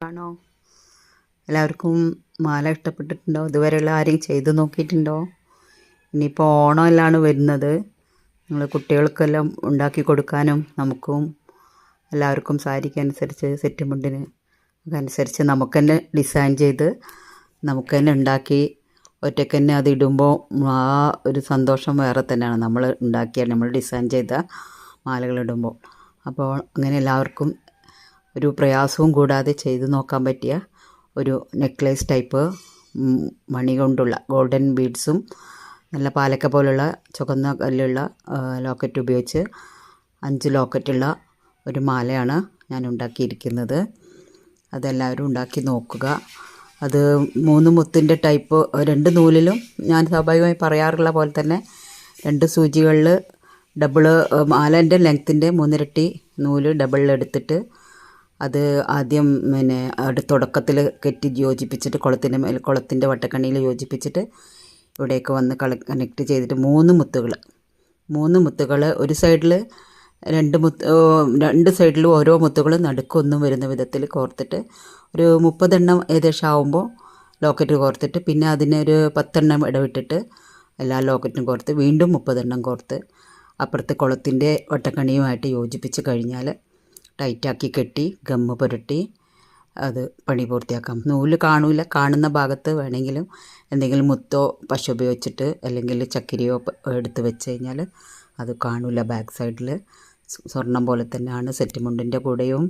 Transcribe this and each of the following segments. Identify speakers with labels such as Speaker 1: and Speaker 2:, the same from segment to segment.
Speaker 1: ആണോ? എല്ലാവർക്കും മാല ഇഷ്ടപ്പെട്ടിട്ടുണ്ടോ? ഇതുവരെയുള്ള ആരെയും ചെയ്ത് നോക്കിയിട്ടുണ്ടോ? ഇനിയിപ്പോൾ ഓണമെല്ലാം വരുന്നത്. നിങ്ങൾ കുട്ടികൾക്കെല്ലാം ഉണ്ടാക്കി കൊടുക്കാനും നമുക്കും എല്ലാവർക്കും സാരിക്കനുസരിച്ച് സെറ്റ് മുണ്ടിന് അതനുസരിച്ച് നമുക്ക് തന്നെ ഡിസൈൻ ചെയ്ത് നമുക്ക് തന്നെ ഉണ്ടാക്കി ഒറ്റയ്ക്ക് തന്നെ അത് ഇടുമ്പോൾ ആ ഒരു സന്തോഷം വേറെ തന്നെയാണ്. നമ്മൾ ഉണ്ടാക്കിയ നമ്മൾ ഡിസൈൻ ചെയ്ത മാലകളിടുമ്പോൾ. അപ്പോൾ അങ്ങനെ എല്ലാവർക്കും ഒരു പ്രയാസവും കൂടാതെ ചെയ്ത് നോക്കാൻ പറ്റിയ ഒരു നെക്ലേസ് ടൈപ്പ് മണി കൊണ്ടുള്ള ഗോൾഡൻ ബീഡ്സും നല്ല പാലക്ക പോലുള്ള ചുവന്ന കല്ലുള്ള ലോക്കറ്റ് ഉപയോഗിച്ച് 5 ലോക്കറ്റുള്ള ഒരു മാലയാണ് ഞാൻ ഉണ്ടാക്കിയിരിക്കുന്നത്. അതെല്ലാവരും ഉണ്ടാക്കി നോക്കുക. അത് 3 മുത്തിൻ്റെ ടൈപ്പ് 2 നൂലിലും ഞാൻ സ്വാഭാവികമായി പറയാറുള്ള പോലെ തന്നെ 2 സൂചികളിൽ ഡബിള് മാലേൻ്റെ ലെങ്ത്തിൻ്റെ 3 ഇരട്ടി നൂല് ഡബിളിലെടുത്തിട്ട് അത് ആദ്യം തുടക്കത്തിൽ കെട്ടി യോജിപ്പിച്ചിട്ട് കുളത്തിൻ്റെ വട്ടക്കണ്ണിയിൽ യോജിപ്പിച്ചിട്ട് ഇവിടേക്ക് വന്ന് കണക്ട് ചെയ്തിട്ട് 3 മുത്തുകൾ ഒരു സൈഡിൽ 2 സൈഡിലും ഓരോ മുത്തുകളും നടുക്കൊന്നും വരുന്ന വിധത്തിൽ കോർത്തിട്ട് ഒരു 30 എണ്ണം ഏകദേശം ആകുമ്പോൾ ലോക്കറ്റ് കോർത്തിട്ട് പിന്നെ അതിനൊരു 10 എണ്ണം ഇടവിട്ടിട്ട് എല്ലാ ലോക്കറ്റും കോർത്ത് വീണ്ടും 30 എണ്ണം കോർത്ത് അപ്പുറത്തെ കുളത്തിൻ്റെ വട്ടക്കണിയുമായിട്ട് യോജിപ്പിച്ച് കഴിഞ്ഞാൽ ടൈറ്റാക്കി കെട്ടി ഗമ്മ് പുരട്ടി അത് പണി പൂർത്തിയാക്കാം. നൂല് കാണില്ല. കാണുന്ന ഭാഗത്ത് വേണമെങ്കിലും എന്തെങ്കിലും മുത്തോ പശ ഉപയോഗിച്ചിട്ട് അല്ലെങ്കിൽ ചക്കിരിയോ എടുത്ത് വെച്ച് കഴിഞ്ഞാൽ അത് കാണില്ല. ബാക്ക് സൈഡിൽ സ്വർണം പോലെ തന്നെയാണ്. സെറ്റ് മുണ്ടിൻ്റെ കൂടെയും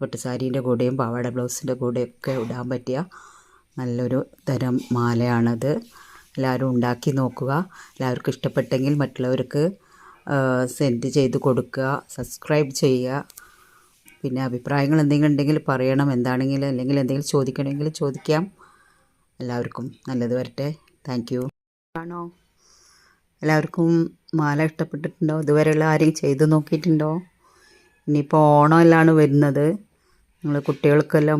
Speaker 1: പട്ടുസാരീൻ്റെ കൂടെയും പാവാട ബ്ലൗസിൻ്റെ കൂടെയൊക്കെ ഇടാൻ പറ്റിയ നല്ലൊരു തരം മാലയാണത്. എല്ലാവരും ഉണ്ടാക്കി നോക്കുക. എല്ലാവർക്കും ഇഷ്ടപ്പെട്ടെങ്കിൽ മറ്റുള്ളവർക്ക് സെൻഡ് ചെയ്ത് കൊടുക്കുക. സബ്സ്ക്രൈബ് ചെയ്യുക. പിന്നെ അഭിപ്രായങ്ങൾ എന്തെങ്കിലും ഉണ്ടെങ്കിൽ പറയണം. എന്താണെങ്കിലും അല്ലെങ്കിൽ എന്തെങ്കിലും ചോദിക്കണമെങ്കിൽ ചോദിക്കാം. എല്ലാവർക്കും നല്ലത് വരട്ടെ. Thank you. ആണോ? എല്ലാവർക്കും മാല ഇഷ്ടപ്പെട്ടിട്ടുണ്ടോ? ഇതുവരെയുള്ള ആരെയും ചെയ്ത് നോക്കിയിട്ടുണ്ടോ? ഇനിയിപ്പോൾ ഓണമെല്ലാം വരുന്നത്. നിങ്ങൾ കുട്ടികൾക്കെല്ലാം